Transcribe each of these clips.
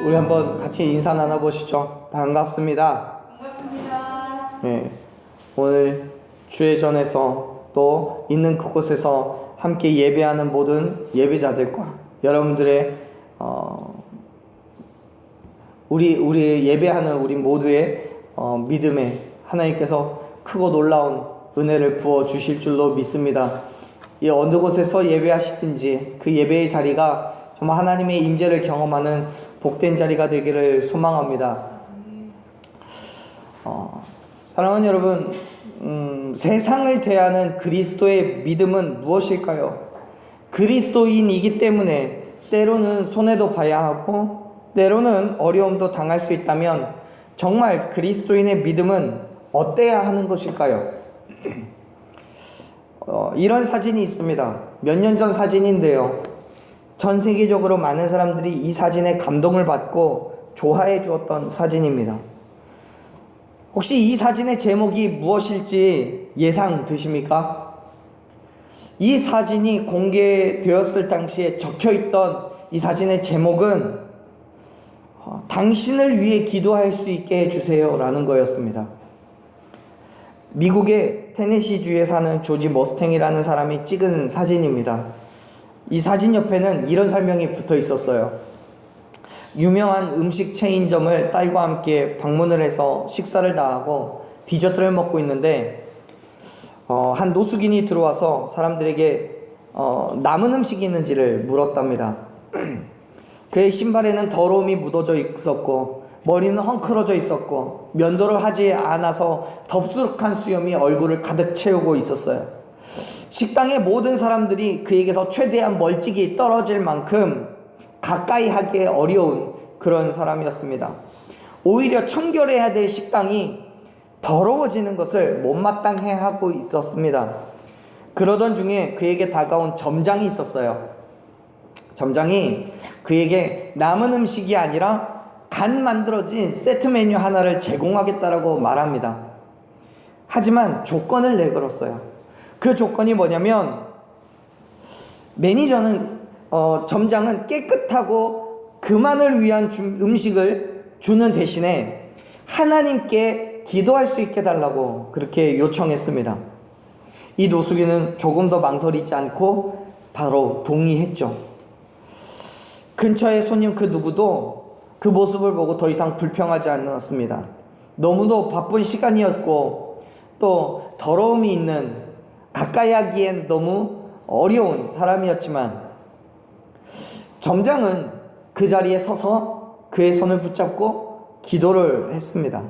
우리 한번 같이 인사 나눠보시죠. 반갑습니다. 반갑습니다. 네, 오늘 주의 전에서 또 있는 그곳에서 함께 예배하는 모든 예배자들과 여러분들의 우리 예배하는 우리 모두의 믿음에 하나님께서 크고 놀라운 은혜를 부어 주실 줄로 믿습니다. 이 어느 곳에서 예배하시든지 그 예배의 자리가 정말 하나님의 임재를 경험하는 복된 자리가 되기를 소망합니다. 사랑하는 여러분, 세상을 대하는 그리스도의 믿음은 무엇일까요? 그리스도인이기 때문에 때로는 손해도 봐야 하고 때로는 어려움도 당할 수 있다면 정말 그리스도인의 믿음은 어때야 하는 것일까요? 이런 사진이 있습니다. 몇 년 전 사진인데요. 전 세계적으로 많은 사람들이 이 사진에 감동을 받고 좋아해 주었던 사진입니다. 혹시 이 사진의 제목이 무엇일지 예상되십니까? 이 사진이 공개되었을 당시에 적혀있던 이 사진의 제목은 당신을 위해 기도할 수 있게 해주세요 라는 거였습니다. 미국의 테네시주에 사는 조지 머스탱이라는 사람이 찍은 사진입니다. 이 사진 옆에는 이런 설명이 붙어 있었어요. 유명한 음식 체인점을 딸과 함께 방문을 해서 식사를 다 하고 디저트를 먹고 있는데 한 노숙인이 들어와서 사람들에게 남은 음식이 있는지를 물었답니다. 그의 신발에는 더러움이 묻어져 있었고 머리는 헝클어져 있었고 면도를 하지 않아서 덥수룩한 수염이 얼굴을 가득 채우고 있었어요. 식당의 모든 사람들이 그에게서 최대한 멀찍이 떨어질 만큼 가까이 하기 어려운 그런 사람이었습니다. 오히려 청결해야 될 식당이 더러워지는 것을 못마땅해 하고 있었습니다. 그러던 중에 그에게 다가온 점장이 있었어요. 점장이 그에게 남은 음식이 아니라 간 만들어진 세트 메뉴 하나를 제공하겠다라고 말합니다. 하지만 조건을 내걸었어요. 그 조건이 뭐냐면 점장은 깨끗하고 그만을 위한 음식을 주는 대신에 하나님께 기도할 수 있게 달라고 그렇게 요청했습니다. 이 노숙인은 조금 더 망설이지 않고 바로 동의했죠. 근처의 손님 그 누구도 그 모습을 보고 더 이상 불평하지 않았습니다. 너무도 바쁜 시간이었고 또 더러움이 있는 가까이 하기엔 너무 어려운 사람이었지만 점장은 그 자리에 서서 그의 손을 붙잡고 기도를 했습니다.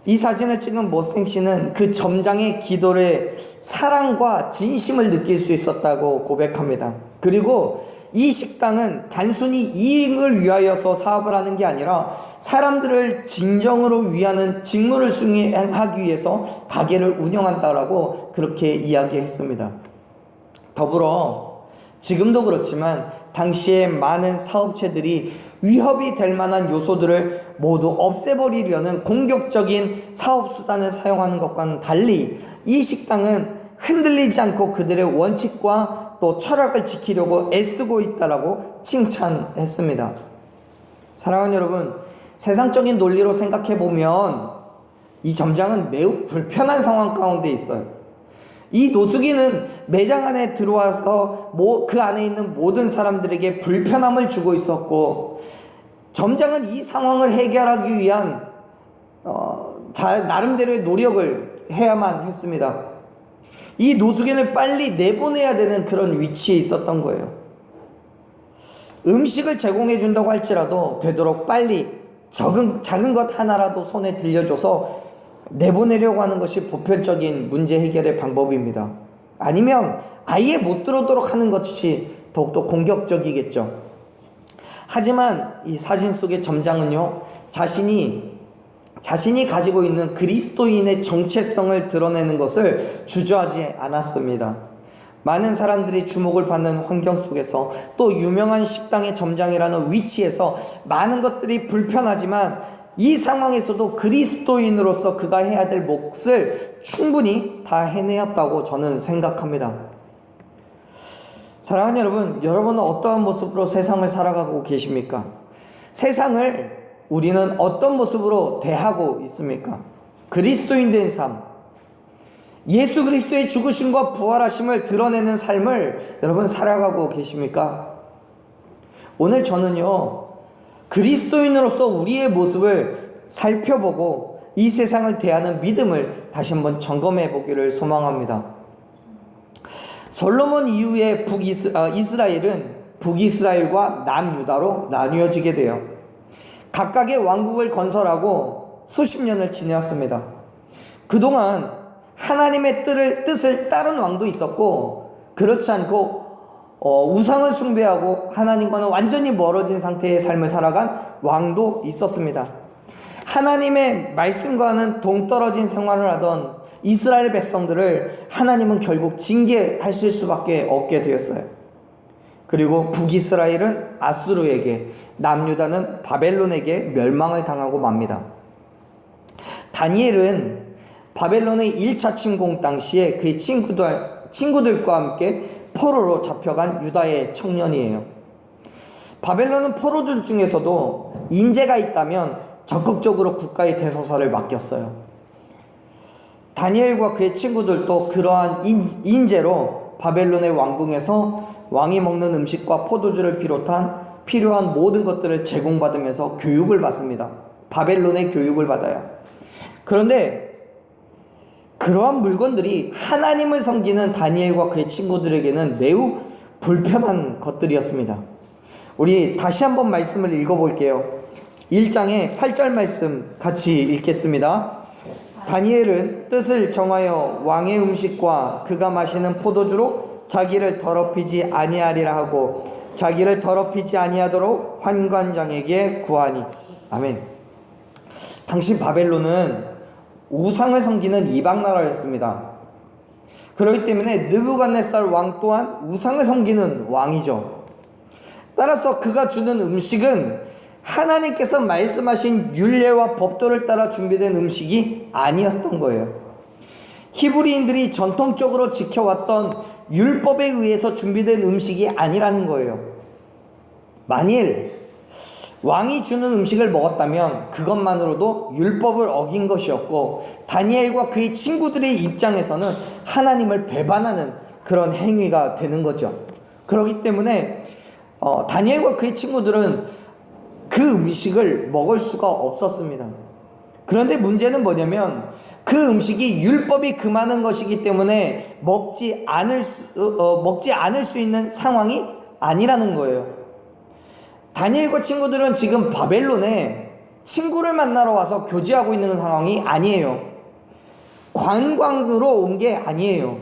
이 사진을 찍은 머스탱 씨는 그 점장의 기도를 사랑과 진심을 느낄 수 있었다고 고백합니다. 그리고 이 식당은 단순히 이익을 위하여서 사업을 하는 게 아니라 사람들을 진정으로 위하는 직무를 수행하기 위해서 가게를 운영한다라고 그렇게 이야기했습니다. 더불어 지금도 그렇지만 당시에 많은 사업체들이 위협이 될 만한 요소들을 모두 없애버리려는 공격적인 사업수단을 사용하는 것과는 달리 이 식당은 흔들리지 않고 그들의 원칙과 또 철학을 지키려고 애쓰고 있다라고 칭찬했습니다. 사랑하는 여러분, 세상적인 논리로 생각해보면 이 점장은 매우 불편한 상황 가운데 있어요. 이 노숙인은 매장 안에 들어와서 그 안에 있는 모든 사람들에게 불편함을 주고 있었고 점장은 이 상황을 해결하기 위한 나름대로의 노력을 해야만 했습니다. 이 노숙인을 빨리 내보내야 되는 그런 위치에 있었던 거예요. 음식을 제공해 준다고 할지라도 되도록 빨리 작은 것 하나라도 손에 들려줘서 내보내려고 하는 것이 보편적인 문제 해결의 방법입니다. 아니면 아예 못 들어오도록 하는 것이 더욱더 공격적이겠죠. 하지만 이 사진 속의 점장은요, 자신이 가지고 있는 그리스도인의 정체성을 드러내는 것을 주저하지 않았습니다. 많은 사람들이 주목을 받는 환경 속에서 또 유명한 식당의 점장이라는 위치에서 많은 것들이 불편하지만 이 상황에서도 그리스도인으로서 그가 해야 될 몫을 충분히 다 해내었다고 저는 생각합니다. 사랑하는 여러분, 여러분은 어떠한 모습으로 세상을 살아가고 계십니까? 세상을 우리는 어떤 모습으로 대하고 있습니까? 그리스도인 된 삶, 예수 그리스도의 죽으심과 부활하심을 드러내는 삶을 여러분 살아가고 계십니까? 오늘 저는요, 그리스도인으로서 우리의 모습을 살펴보고 이 세상을 대하는 믿음을 다시 한번 점검해 보기를 소망합니다. 솔로몬 이후에 이스라엘은 북이스라엘과 남유다로 나뉘어지게 돼요. 각각의 왕국을 건설하고 수십 년을 지내왔습니다. 그동안 하나님의 뜻을 따른 왕도 있었고, 그렇지 않고 우상을 숭배하고 하나님과는 완전히 멀어진 상태의 삶을 살아간 왕도 있었습니다. 하나님의 말씀과는 동떨어진 생활을 하던 이스라엘 백성들을 하나님은 결국 징계하실 수밖에 없게 되었어요. 그리고 북이스라엘은 아수르에게, 남유다는 바벨론에게 멸망을 당하고 맙니다. 다니엘은 바벨론의 1차 침공 당시에 그의 친구들과 함께 포로로 잡혀간 유다의 청년이에요. 바벨론은 포로들 중에서도 인재가 있다면 적극적으로 국가의 대소사를 맡겼어요. 다니엘과 그의 친구들도 그러한 인재로 바벨론의 왕궁에서 왕이 먹는 음식과 포도주를 비롯한 필요한 모든 것들을 제공받으면서 교육을 받습니다. 바벨론의 교육을 받아요. 그런데 그러한 물건들이 하나님을 섬기는 다니엘과 그의 친구들에게는 매우 불편한 것들이었습니다. 우리 다시 한번 말씀을 읽어볼게요. 1장의 8절 말씀 같이 읽겠습니다. 다니엘은 뜻을 정하여 왕의 음식과 그가 마시는 포도주로 자기를 더럽히지 아니하리라 하고 자기를 더럽히지 아니하도록 환관장에게 구하니. 아멘. 당시 바벨론은 우상을 섬기는 이방 나라였습니다. 그렇기 때문에 느부갓네살 왕 또한 우상을 섬기는 왕이죠. 따라서 그가 주는 음식은 하나님께서 말씀하신 율례와 법도를 따라 준비된 음식이 아니었던 거예요. 히브리인들이 전통적으로 지켜왔던 율법에 의해서 준비된 음식이 아니라는 거예요. 만일 왕이 주는 음식을 먹었다면 그것만으로도 율법을 어긴 것이었고, 다니엘과 그의 친구들의 입장에서는 하나님을 배반하는 그런 행위가 되는 거죠. 그렇기 때문에 다니엘과 그의 친구들은 그 음식을 먹을 수가 없었습니다. 그런데 문제는 뭐냐면 그 음식이 율법이 금하는 것이기 때문에 먹지 않을 수 있는 상황이 아니라는 거예요. 다니엘과 친구들은 지금 바벨론에 친구를 만나러 와서 교제하고 있는 상황이 아니에요. 관광으로 온 게 아니에요.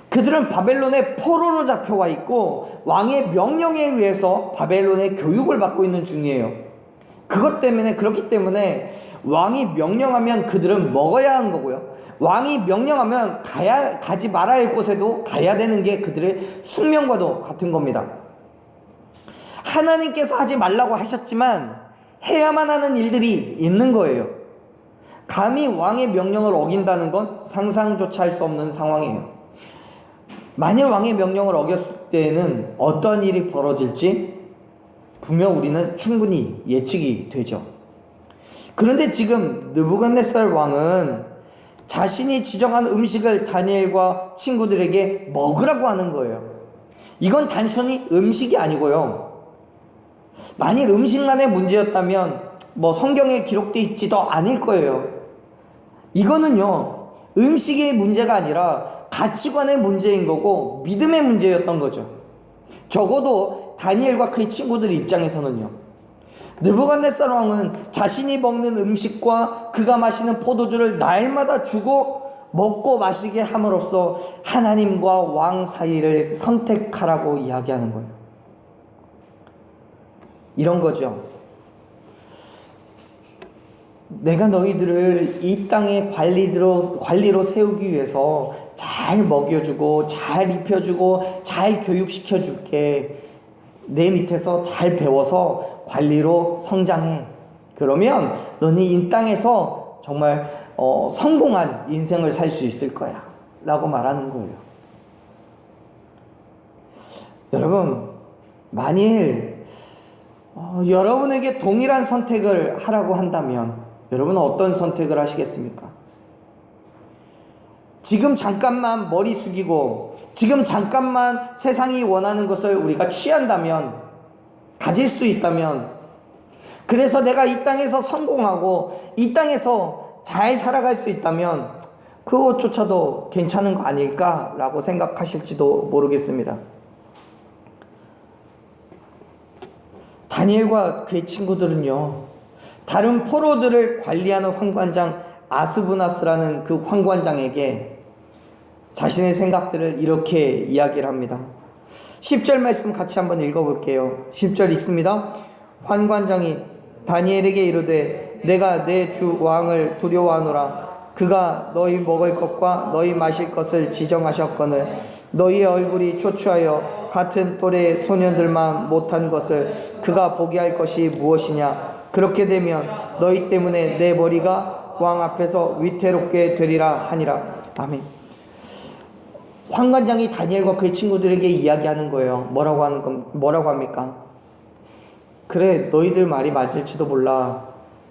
그들은 바벨론에 포로로 잡혀와 있고 왕의 명령에 의해서 바벨론의 교육을 받고 있는 중이에요. 그렇기 때문에 왕이 명령하면 그들은 먹어야 하는 거고요. 왕이 명령하면 가지 말아야 할 곳에도 가야 되는 게 그들의 숙명과도 같은 겁니다. 하나님께서 하지 말라고 하셨지만 해야만 하는 일들이 있는 거예요. 감히 왕의 명령을 어긴다는 건 상상조차 할 수 없는 상황이에요. 만일 왕의 명령을 어겼을 때에는 어떤 일이 벌어질지 분명 우리는 충분히 예측이 되죠. 그런데 지금 느부갓네살 왕은 자신이 지정한 음식을 다니엘과 친구들에게 먹으라고 하는 거예요. 이건 단순히 음식이 아니고요. 만일 음식만의 문제였다면 성경에 기록되어 있지도 않을 거예요. 이거는요, 음식의 문제가 아니라 가치관의 문제인 거고 믿음의 문제였던 거죠. 적어도 다니엘과 그의 친구들 입장에서는요. 느부갓네살 왕은 자신이 먹는 음식과 그가 마시는 포도주를 날마다 주고 먹고 마시게 함으로써 하나님과 왕 사이를 선택하라고 이야기하는 거예요. 이런 거죠. 내가 너희들을 이 땅의 관리로 세우기 위해서 잘 먹여주고 잘 입혀주고 잘 교육시켜줄게. 내 밑에서 잘 배워서 관리로 성장해. 그러면 너는 이 땅에서 정말 성공한 인생을 살 수 있을 거야 라고 말하는 거예요. 여러분, 만일 여러분에게 동일한 선택을 하라고 한다면 여러분은 어떤 선택을 하시겠습니까? 지금 잠깐만 머리 숙이고 지금 잠깐만 세상이 원하는 것을 우리가 취한다면, 가질 수 있다면, 그래서 내가 이 땅에서 성공하고 이 땅에서 잘 살아갈 수 있다면 그것조차도 괜찮은 거 아닐까라고 생각하실지도 모르겠습니다. 다니엘과 그의 친구들은요, 다른 포로들을 관리하는 환관장 아스부나스라는 그 환관장에게 자신의 생각들을 이렇게 이야기를 합니다. 10절 말씀 같이 한번 읽어볼게요. 10절 읽습니다. 환관장이 다니엘에게 이르되 내가 내 주 왕을 두려워하노라. 그가 너희 먹을 것과 너희 마실 것을 지정하셨거늘 너희의 얼굴이 초췌하여 같은 또래의 소년들만 못한 것을 그가 보게 할 것이 무엇이냐. 그렇게 되면 너희 때문에 내 머리가 왕 앞에서 위태롭게 되리라 하니라. 아멘. 환관장이 다니엘과 그의 친구들에게 이야기하는 거예요. 뭐라고 합니까? 그래, 너희들 말이 맞을지도 몰라.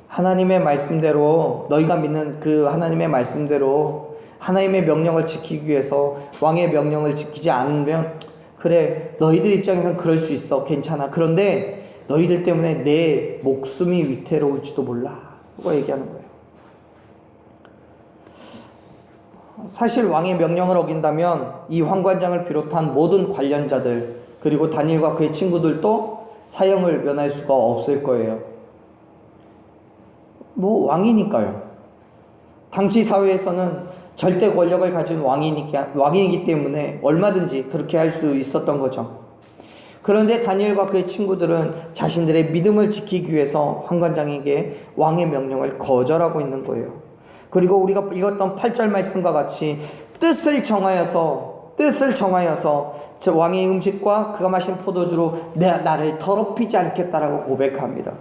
하나님의 말씀대로, 너희가 믿는 그 하나님의 말씀대로 하나님의 명령을 지키기 위해서 왕의 명령을 지키지 않으면, 그래, 너희들 입장에서는 그럴 수 있어. 괜찮아. 그런데 너희들 때문에 내 목숨이 위태로울지도 몰라. 그거 얘기하는 거예요. 사실 왕의 명령을 어긴다면 이 환관장을 비롯한 모든 관련자들, 그리고 다니엘과 그의 친구들도 사형을 면할 수가 없을 거예요. 왕이니까요. 당시 사회에서는 절대 권력을 가진 왕이기 때문에 얼마든지 그렇게 할 수 있었던 거죠. 그런데 다니엘과 그의 친구들은 자신들의 믿음을 지키기 위해서 환관장에게 왕의 명령을 거절하고 있는 거예요. 그리고 우리가 읽었던 8절 말씀과 같이 뜻을 정하여서 저 왕의 음식과 그가 마신 포도주로 나를 더럽히지 않겠다라고 고백합니다.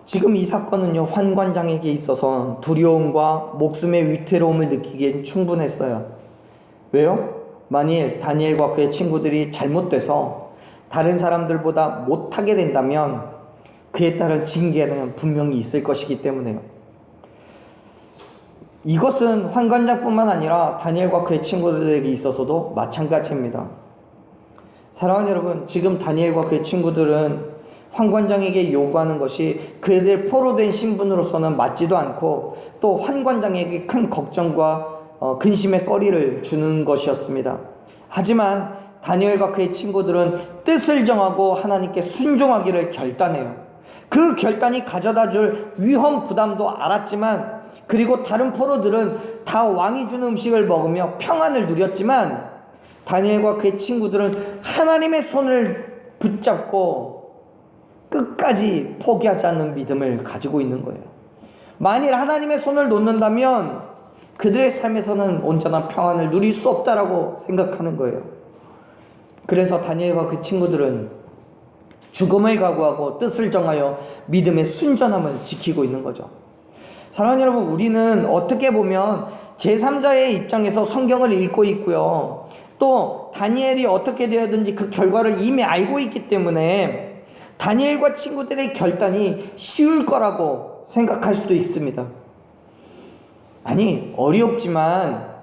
지금 이 사건은요, 환관장에게 있어서 두려움과 목숨의 위태로움을 느끼기엔 충분했어요. 왜요? 만일 다니엘과 그의 친구들이 잘못돼서 다른 사람들보다 못하게 된다면 그에 따른 징계는 분명히 있을 것이기 때문에요. 이것은 환관장뿐만 아니라 다니엘과 그의 친구들에게 있어서도 마찬가지입니다. 사랑하는 여러분, 지금 다니엘과 그의 친구들은 환관장에게 요구하는 것이 그들 포로된 신분으로서는 맞지도 않고 또 환관장에게 큰 걱정과 근심의 거리를 주는 것이었습니다. 하지만 다니엘과 그의 친구들은 뜻을 정하고 하나님께 순종하기를 결단해요. 그 결단이 가져다 줄 위험 부담도 알았지만, 그리고 다른 포로들은 다 왕이 주는 음식을 먹으며 평안을 누렸지만 다니엘과 그의 친구들은 하나님의 손을 붙잡고 끝까지 포기하지 않는 믿음을 가지고 있는 거예요. 만일 하나님의 손을 놓는다면 그들의 삶에서는 온전한 평안을 누릴 수 없다라고 생각하는 거예요. 그래서 다니엘과 그 친구들은 죽음을 각오하고 뜻을 정하여 믿음의 순전함을 지키고 있는 거죠. 사랑하는 여러분, 우리는 어떻게 보면 제3자의 입장에서 성경을 읽고 있고요, 또 다니엘이 어떻게 되었든지 그 결과를 이미 알고 있기 때문에 다니엘과 친구들의 결단이 쉬울 거라고 생각할 수도 있습니다. 아니, 어렵지만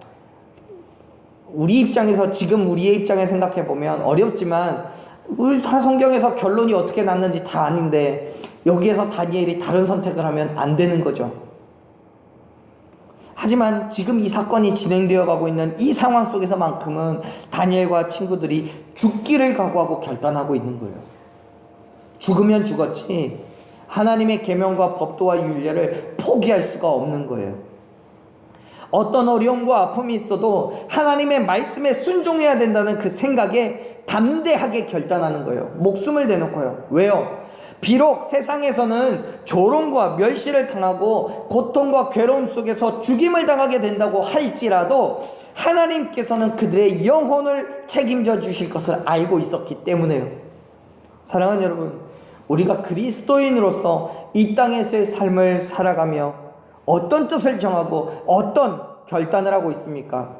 우리 입장에서, 지금 우리의 입장에 생각해보면 어렵지만 우리 다 성경에서 결론이 어떻게 났는지 다 아는데 여기에서 다니엘이 다른 선택을 하면 안 되는 거죠. 하지만 지금 이 사건이 진행되어 가고 있는 이 상황 속에서만큼은 다니엘과 친구들이 죽기를 각오하고 결단하고 있는 거예요. 죽으면 죽었지 하나님의 계명과 법도와 율례를 포기할 수가 없는 거예요. 어떤 어려움과 아픔이 있어도 하나님의 말씀에 순종해야 된다는 그 생각에 담대하게 결단하는 거예요. 목숨을 내놓고요. 왜요? 비록 세상에서는 조롱과 멸시를 당하고 고통과 괴로움 속에서 죽임을 당하게 된다고 할지라도 하나님께서는 그들의 영혼을 책임져 주실 것을 알고 있었기 때문에요. 사랑하는 여러분, 우리가 그리스도인으로서 이 땅에서의 삶을 살아가며 어떤 뜻을 정하고 어떤 결단을 하고 있습니까?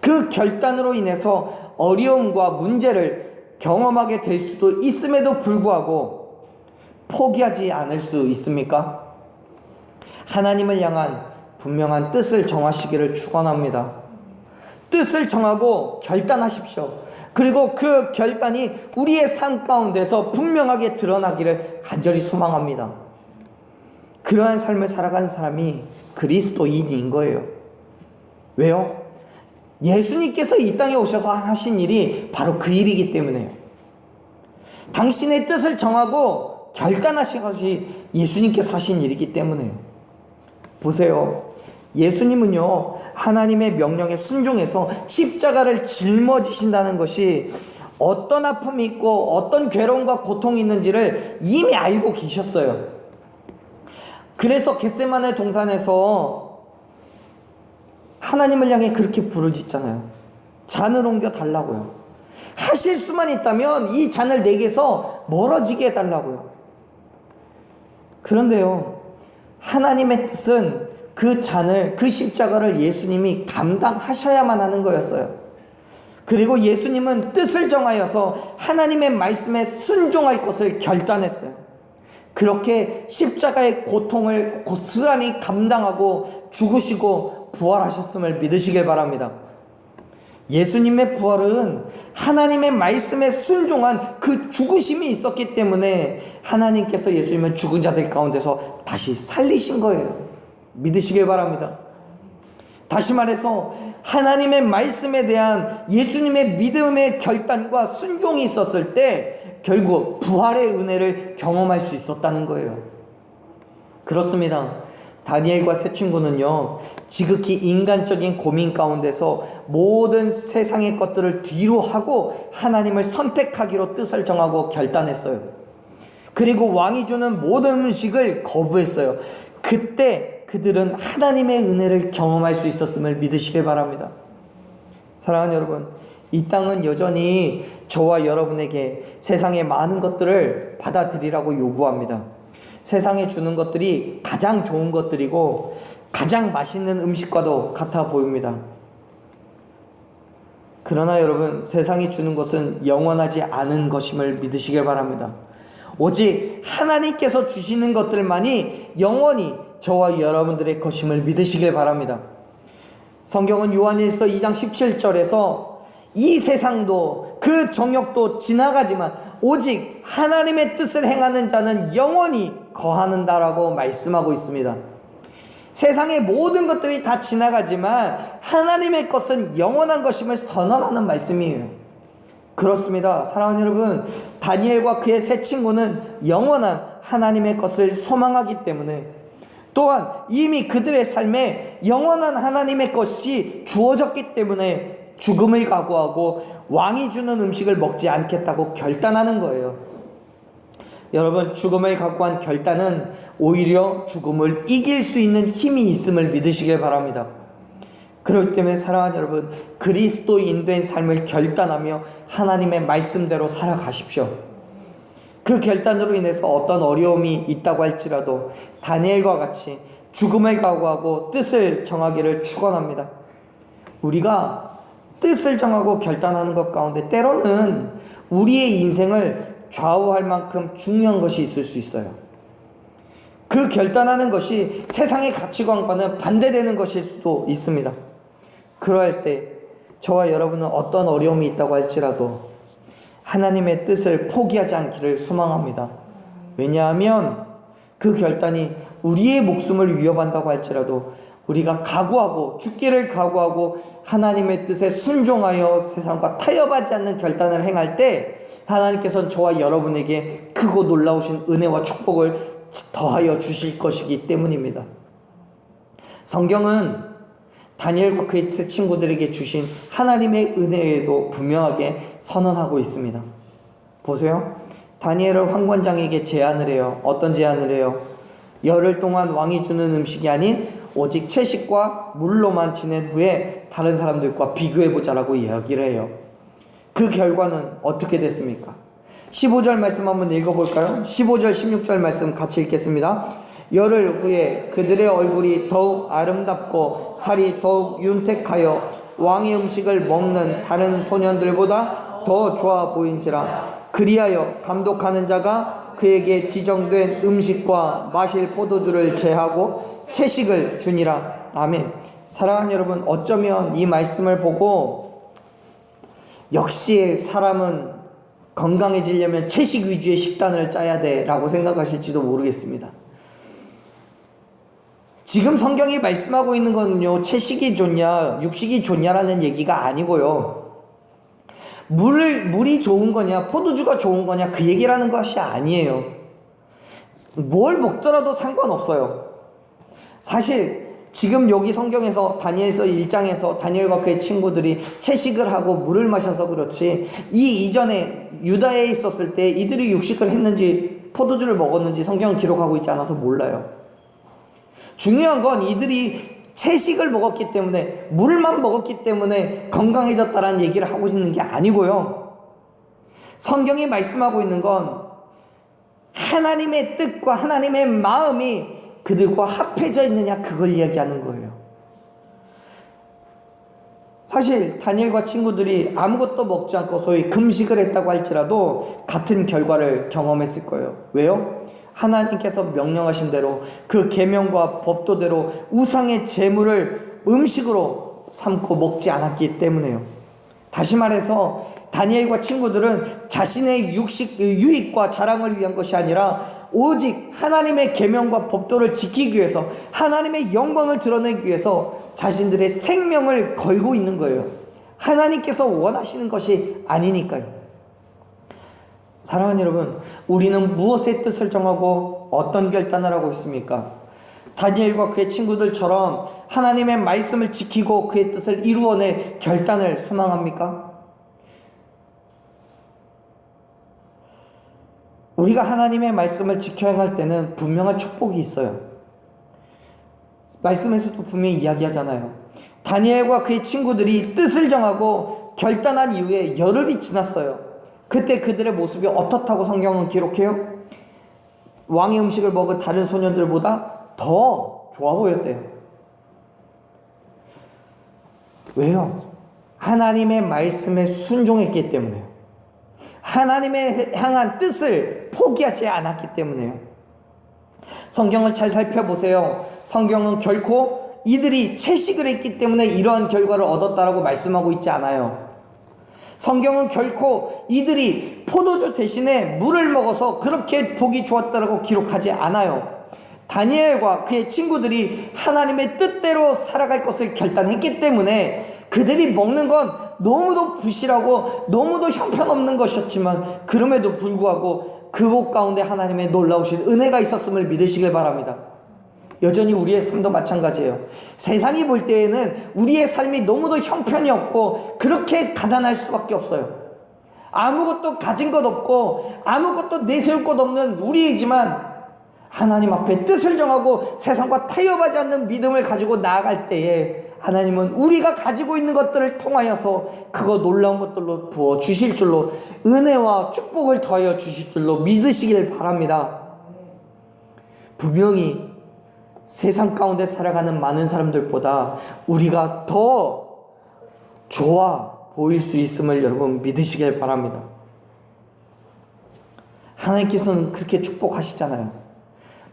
그 결단으로 인해서 어려움과 문제를 경험하게 될 수도 있음에도 불구하고 포기하지 않을 수 있습니까? 하나님을 향한 분명한 뜻을 정하시기를 축원합니다. 뜻을 정하고 결단하십시오. 그리고 그 결단이 우리의 삶 가운데서 분명하게 드러나기를 간절히 소망합니다. 그러한 삶을 살아가는 사람이 그리스도인인 거예요. 왜요? 예수님께서 이 땅에 오셔서 하신 일이 바로 그 일이기 때문에요. 당신의 뜻을 정하고 결단하신 것이 예수님께서 하신 일이기 때문에요. 보세요. 예수님은요, 하나님의 명령에 순종해서 십자가를 짊어지신다는 것이 어떤 아픔이 있고 어떤 괴로움과 고통이 있는지를 이미 알고 계셨어요. 그래서 겟세마네 동산에서 하나님을 향해 그렇게 부르짖잖아요. 잔을 옮겨 달라고요. 하실 수만 있다면 이 잔을 내게서 멀어지게 해달라고요. 그런데요, 하나님의 뜻은 그 잔을, 그 십자가를 예수님이 감당하셔야만 하는 거였어요. 그리고 예수님은 뜻을 정하여서 하나님의 말씀에 순종할 것을 결단했어요. 그렇게 십자가의 고통을 고스란히 감당하고 죽으시고 부활하셨음을 믿으시길 바랍니다. 예수님의 부활은 하나님의 말씀에 순종한 그 죽으심이 있었기 때문에 하나님께서 예수님을 죽은 자들 가운데서 다시 살리신 거예요. 믿으시길 바랍니다. 다시 말해서 하나님의 말씀에 대한 예수님의 믿음의 결단과 순종이 있었을 때 결국 부활의 은혜를 경험할 수 있었다는 거예요. 그렇습니다. 다니엘과 세 친구는요, 지극히 인간적인 고민 가운데서 모든 세상의 것들을 뒤로 하고 하나님을 선택하기로 뜻을 정하고 결단했어요. 그리고 왕이 주는 모든 음식을 거부했어요. 그때 그들은 하나님의 은혜를 경험할 수 있었음을 믿으시길 바랍니다. 사랑하는 여러분, 이 땅은 여전히 저와 여러분에게 세상의 많은 것들을 받아들이라고 요구합니다. 세상에 주는 것들이 가장 좋은 것들이고 가장 맛있는 음식과도 같아 보입니다. 그러나 여러분, 세상이 주는 것은 영원하지 않은 것임을 믿으시길 바랍니다. 오직 하나님께서 주시는 것들만이 영원히 저와 여러분들의 것임을 믿으시길 바랍니다. 성경은 요한일서 2장 17절에서 이 세상도 그 정욕도 지나가지만 오직 하나님의 뜻을 행하는 자는 영원히 거하는다라고 말씀하고 있습니다. 세상의 모든 것들이 다 지나가지만 하나님의 것은 영원한 것임을 선언하는 말씀이에요. 그렇습니다. 사랑하는 여러분, 다니엘과 그의 세 친구는 영원한 하나님의 것을 소망하기 때문에 또한 이미 그들의 삶에 영원한 하나님의 것이 주어졌기 때문에 죽음을 각오하고 왕이 주는 음식을 먹지 않겠다고 결단하는 거예요. 여러분, 죽음을 각오한 결단은 오히려 죽음을 이길 수 있는 힘이 있음을 믿으시길 바랍니다. 그렇기 때문에 사랑하는 여러분, 그리스도인 된 삶을 결단하며 하나님의 말씀대로 살아가십시오. 그 결단으로 인해서 어떤 어려움이 있다고 할지라도 다니엘과 같이 죽음을 각오하고 뜻을 정하기를 축원합니다. 우리가 뜻을 정하고 결단하는 것 가운데 때로는 우리의 인생을 좌우할 만큼 중요한 것이 있을 수 있어요. 그 결단하는 것이 세상의 가치관과는 반대되는 것일 수도 있습니다. 그럴 때 저와 여러분은 어떤 어려움이 있다고 할지라도 하나님의 뜻을 포기하지 않기를 소망합니다. 왜냐하면 그 결단이 우리의 목숨을 위협한다고 할지라도 우리가 각오하고 죽기를 각오하고 하나님의 뜻에 순종하여 세상과 타협하지 않는 결단을 행할 때 하나님께서는 저와 여러분에게 크고 놀라우신 은혜와 축복을 더하여 주실 것이기 때문입니다. 성경은 다니엘과 그의 세 친구들에게 주신 하나님의 은혜에도 분명하게 선언하고 있습니다. 보세요. 다니엘은 황관장에게 제안을 해요. 어떤 제안을 해요? 열흘 동안 왕이 주는 음식이 아닌 오직 채식과 물로만 지낸 후에 다른 사람들과 비교해보자라고 이야기를 해요. 그 결과는 어떻게 됐습니까? 15절 말씀 한번 읽어볼까요? 15절 16절 말씀 같이 읽겠습니다. 열흘 후에 그들의 얼굴이 더욱 아름답고 살이 더욱 윤택하여 왕의 음식을 먹는 다른 소년들보다 더 좋아 보인지라. 그리하여 감독하는 자가 그에게 지정된 음식과 마실 포도주를 제하고 채식을 주니라. 아멘. 사랑하는 여러분, 어쩌면 이 말씀을 보고 역시 사람은 건강해지려면 채식 위주의 식단을 짜야 돼 라고 생각하실지도 모르겠습니다. 지금 성경이 말씀하고 있는 거는요, 채식이 좋냐 육식이 좋냐라는 얘기가 아니고요, 물이 좋은 거냐 포도주가 좋은 거냐 그 얘기라는 것이 아니에요. 뭘 먹더라도 상관없어요. 사실 지금 여기 성경에서 다니엘서 1장에서 다니엘과 그의 친구들이 채식을 하고 물을 마셔서 그렇지, 이 이전에 유다에 있었을 때 이들이 육식을 했는지 포도주를 먹었는지 성경은 기록하고 있지 않아서 몰라요. 중요한 건 이들이 채식을 먹었기 때문에, 물만 먹었기 때문에 건강해졌다라는 얘기를 하고 있는 게 아니고요, 성경이 말씀하고 있는 건 하나님의 뜻과 하나님의 마음이 그들과 합해져 있느냐, 그걸 이야기하는 거예요. 사실 다니엘과 친구들이 아무것도 먹지 않고 소위 금식을 했다고 할지라도 같은 결과를 경험했을 거예요. 왜요? 하나님께서 명령하신 대로 그 계명과 법도대로 우상의 제물을 음식으로 삼고 먹지 않았기 때문에요. 다시 말해서 다니엘과 친구들은 자신의 육식 유익과 자랑을 위한 것이 아니라 오직 하나님의 계명과 법도를 지키기 위해서, 하나님의 영광을 드러내기 위해서 자신들의 생명을 걸고 있는 거예요. 하나님께서 원하시는 것이 아니니까요. 사랑하는 여러분, 우리는 무엇의 뜻을 정하고 어떤 결단을 하고 있습니까? 다니엘과 그의 친구들처럼 하나님의 말씀을 지키고 그의 뜻을 이루어낼 결단을 소망합니까? 우리가 하나님의 말씀을 지켜 행할 때는 분명한 축복이 있어요. 말씀에서도 분명히 이야기하잖아요. 다니엘과 그의 친구들이 뜻을 정하고 결단한 이후에 열흘이 지났어요. 그때 그들의 모습이 어떻다고 성경은 기록해요? 왕의 음식을 먹은 다른 소년들보다 더 좋아 보였대요. 왜요? 하나님의 말씀에 순종했기 때문에요. 하나님의 향한 뜻을 포기하지 않았기 때문에요. 성경을 잘 살펴보세요. 성경은 결코 이들이 채식을 했기 때문에 이러한 결과를 얻었다라고 말씀하고 있지 않아요. 성경은 결코 이들이 포도주 대신에 물을 먹어서 그렇게 보기 좋았다라고 기록하지 않아요. 다니엘과 그의 친구들이 하나님의 뜻대로 살아갈 것을 결단했기 때문에 그들이 먹는 건 너무도 부실하고 너무도 형편없는 것이었지만, 그럼에도 불구하고 그곳 가운데 하나님의 놀라우신 은혜가 있었음을 믿으시길 바랍니다. 여전히 우리의 삶도 마찬가지예요. 세상이 볼 때에는 우리의 삶이 너무도 형편이 없고 그렇게 가난할 수밖에 없어요. 아무것도 가진 것 없고 아무것도 내세울 것 없는 우리이지만, 하나님 앞에 뜻을 정하고 세상과 타협하지 않는 믿음을 가지고 나아갈 때에 하나님은 우리가 가지고 있는 것들을 통하여서 그거 놀라운 것들로 부어 주실 줄로, 은혜와 축복을 더하여 주실 줄로 믿으시길 바랍니다. 분명히 세상 가운데 살아가는 많은 사람들보다 우리가 더 좋아 보일 수 있음을 여러분 믿으시길 바랍니다. 하나님께서는 그렇게 축복하시잖아요.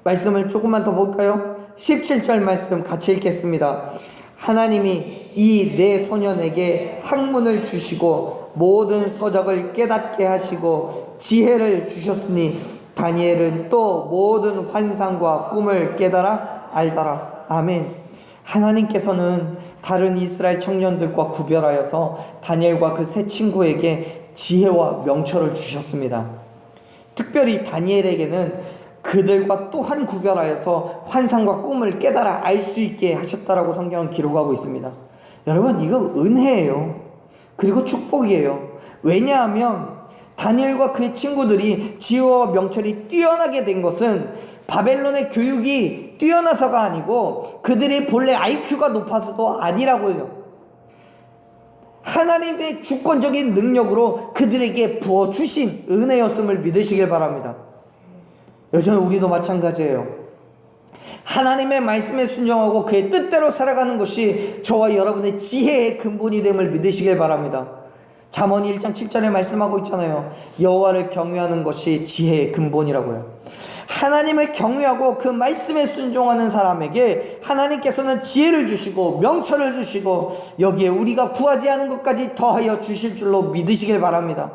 말씀을 조금만 더 볼까요? 17절 말씀 같이 읽겠습니다. 하나님이 이 네 소년에게 학문을 주시고 모든 서적을 깨닫게 하시고 지혜를 주셨으니 다니엘은 또 모든 환상과 꿈을 깨달아 알더라. 아멘. 하나님께서는 다른 이스라엘 청년들과 구별하여서 다니엘과 그 세 친구에게 지혜와 명철을 주셨습니다. 특별히 다니엘에게는 그들과 또한 구별하여서 환상과 꿈을 깨달아 알 수 있게 하셨다라고 성경은 기록하고 있습니다. 여러분, 이거 은혜예요. 그리고 축복이에요. 왜냐하면 다니엘과 그의 친구들이 지혜와 명철이 뛰어나게 된 것은 바벨론의 교육이 뛰어나서가 아니고 그들이 본래 IQ가 높아서도 아니라고요. 하나님의 주권적인 능력으로 그들에게 부어주신 은혜였음을 믿으시길 바랍니다. 여전히 우리도 마찬가지예요. 하나님의 말씀에 순종하고 그의 뜻대로 살아가는 것이 저와 여러분의 지혜의 근본이 됨을 믿으시길 바랍니다. 잠언 1장 7절에 말씀하고 있잖아요. 여호와를 경외하는 것이 지혜의 근본이라고요. 하나님을 경외하고 그 말씀에 순종하는 사람에게 하나님께서는 지혜를 주시고 명철을 주시고 여기에 우리가 구하지 않은 것까지 더하여 주실 줄로 믿으시길 바랍니다.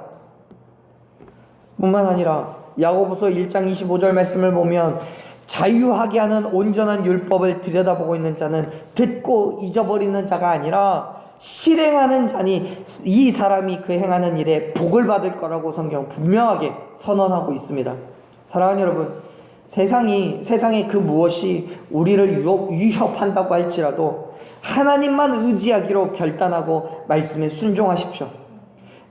뿐만 아니라 야고보서 1장 25절 말씀을 보면 자유하게 하는 온전한 율법을 들여다보고 있는 자는 듣고 잊어버리는 자가 아니라 실행하는 자니 이 사람이 그 행하는 일에 복을 받을 거라고 성경 분명하게 선언하고 있습니다. 사랑하는 여러분, 세상에 그 무엇이 우리를 위협한다고 할지라도 하나님만 의지하기로 결단하고 말씀에 순종하십시오.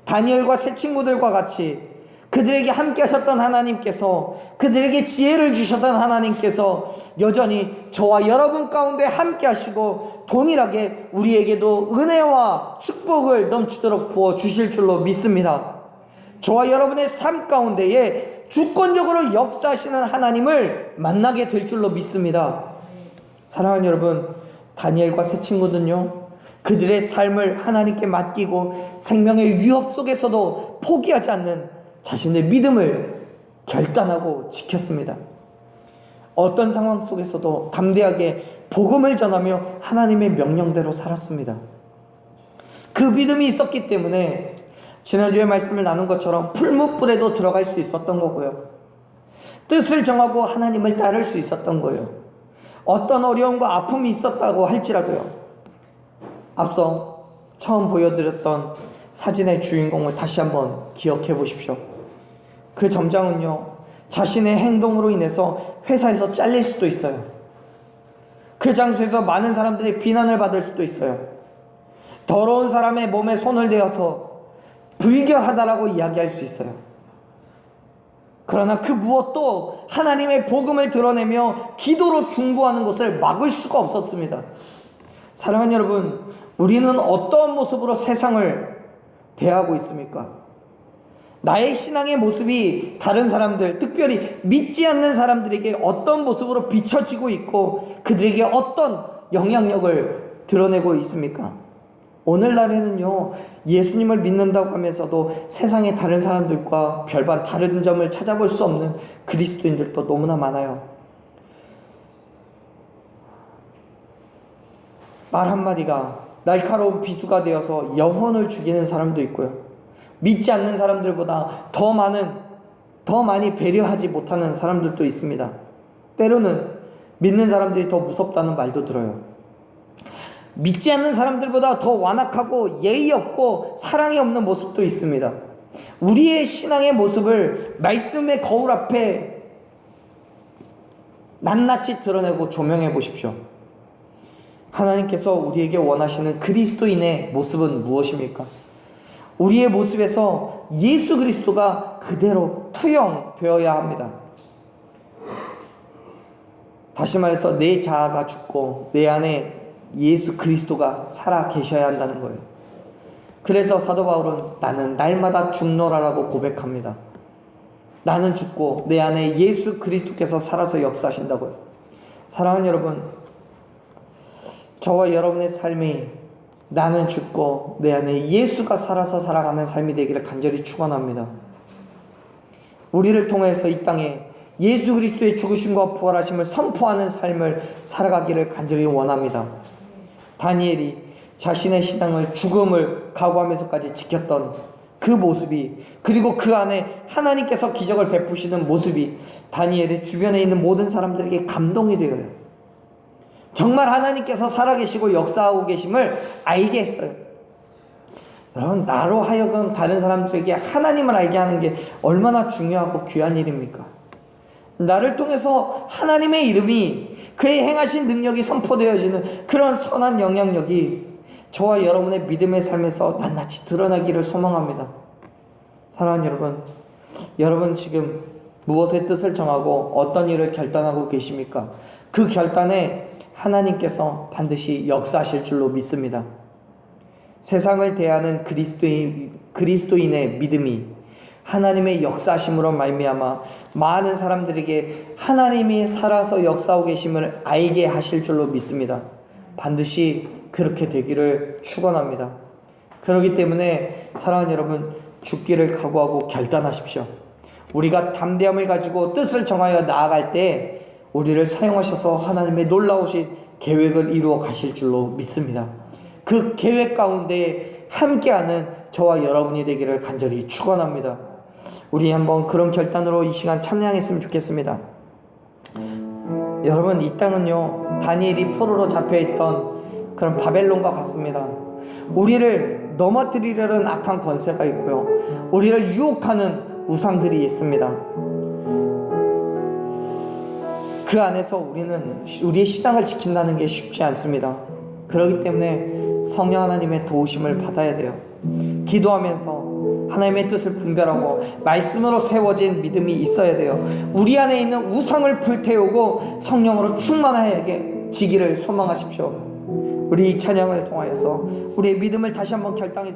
다니엘과 세 친구들과 같이 그들에게 함께 하셨던 하나님께서, 그들에게 지혜를 주셨던 하나님께서 여전히 저와 여러분 가운데 함께 하시고 동일하게 우리에게도 은혜와 축복을 넘치도록 부어주실 줄로 믿습니다. 저와 여러분의 삶 가운데에 주권적으로 역사하시는 하나님을 만나게 될 줄로 믿습니다. 사랑하는 여러분, 다니엘과 세 친구는요, 그들의 삶을 하나님께 맡기고 생명의 위협 속에서도 포기하지 않는 자신의 믿음을 결단하고 지켰습니다. 어떤 상황 속에서도 담대하게 복음을 전하며 하나님의 명령대로 살았습니다. 그 믿음이 있었기 때문에 지난주에 말씀을 나눈 것처럼 풀무불에도 들어갈 수 있었던 거고요. 뜻을 정하고 하나님을 따를 수 있었던 거예요. 어떤 어려움과 아픔이 있었다고 할지라도요. 앞서 처음 보여드렸던 사진의 주인공을 다시 한번 기억해 보십시오. 그 점장은요, 자신의 행동으로 인해서 회사에서 잘릴 수도 있어요. 그 장소에서 많은 사람들이 비난을 받을 수도 있어요. 더러운 사람의 몸에 손을 대어서 불결하다라고 이야기할 수 있어요. 그러나 그 무엇도 하나님의 복음을 드러내며 기도로 중보하는 것을 막을 수가 없었습니다. 사랑하는 여러분, 우리는 어떠한 모습으로 세상을 대하고 있습니까? 나의 신앙의 모습이 다른 사람들, 특별히 믿지 않는 사람들에게 어떤 모습으로 비춰지고 있고 그들에게 어떤 영향력을 드러내고 있습니까? 오늘날에는요, 예수님을 믿는다고 하면서도 세상의 다른 사람들과 별반 다른 점을 찾아볼 수 없는 그리스도인들도 너무나 많아요. 말 한마디가 날카로운 비수가 되어서 영혼을 죽이는 사람도 있고요. 믿지 않는 사람들보다 더 많이 배려하지 못하는 사람들도 있습니다. 때로는 믿는 사람들이 더 무섭다는 말도 들어요. 믿지 않는 사람들보다 더 완악하고 예의 없고 사랑이 없는 모습도 있습니다. 우리의 신앙의 모습을 말씀의 거울 앞에 낱낱이 드러내고 조명해 보십시오. 하나님께서 우리에게 원하시는 그리스도인의 모습은 무엇입니까? 우리의 모습에서 예수 그리스도가 그대로 투영되어야 합니다. 다시 말해서 내 자아가 죽고 내 안에 예수 그리스도가 살아 계셔야 한다는 거예요. 그래서 사도 바울은 나는 날마다 죽노라라고 고백합니다. 나는 죽고 내 안에 예수 그리스도께서 살아서 역사하신다고요. 사랑하는 여러분, 저와 여러분의 삶이 나는 죽고 내 안에 예수가 살아서 살아가는 삶이 되기를 간절히 축원합니다. 우리를 통해서 이 땅에 예수 그리스도의 죽으심과 부활하심을 선포하는 삶을 살아가기를 간절히 원합니다. 다니엘이 자신의 신앙을 죽음을 각오하면서까지 지켰던 그 모습이, 그리고 그 안에 하나님께서 기적을 베푸시는 모습이 다니엘의 주변에 있는 모든 사람들에게 감동이 되어요. 정말 하나님께서 살아계시고 역사하고 계심을 알게 했어요. 여러분, 나로 하여금 다른 사람들에게 하나님을 알게 하는 게 얼마나 중요하고 귀한 일입니까? 나를 통해서 하나님의 이름이, 그의 행하신 능력이 선포되어지는 그런 선한 영향력이 저와 여러분의 믿음의 삶에서 낱낱이 드러나기를 소망합니다. 사랑하는 여러분, 여러분 지금 무엇의 뜻을 정하고 어떤 일을 결단하고 계십니까? 그 결단에 하나님께서 반드시 역사하실 줄로 믿습니다. 세상을 대하는 그리스도인의 믿음이 하나님의 역사하심으로 말미암아 많은 사람들에게 하나님이 살아서 역사하고 계심을 알게 하실 줄로 믿습니다. 반드시 그렇게 되기를 축원합니다. 그렇기 때문에 사랑하는 여러분, 죽기를 각오하고 결단하십시오. 우리가 담대함을 가지고 뜻을 정하여 나아갈 때 우리를 사용하셔서 하나님의 놀라우신 계획을 이루어 가실 줄로 믿습니다. 그 계획 가운데 함께하는 저와 여러분이 되기를 간절히 축원합니다. 우리 한번 그런 결단으로 이 시간 참여했으면 좋겠습니다. 여러분, 이 땅은요, 다니엘이 포로로 잡혀있던 그런 바벨론과 같습니다. 우리를 넘어뜨리려는 악한 권세가 있고요, 우리를 유혹하는 우상들이 있습니다. 그 안에서 우리는 우리의 신앙을 지킨다는 게 쉽지 않습니다. 그렇기 때문에 성령 하나님의 도우심을 받아야 돼요. 기도하면서 하나님의 뜻을 분별하고 말씀으로 세워진 믿음이 있어야 돼요. 우리 안에 있는 우상을 불태우고 성령으로 충만하게 소망하십시오. 우리 이 찬양을 통하여서 우리의 믿음을 다시 한번 결단해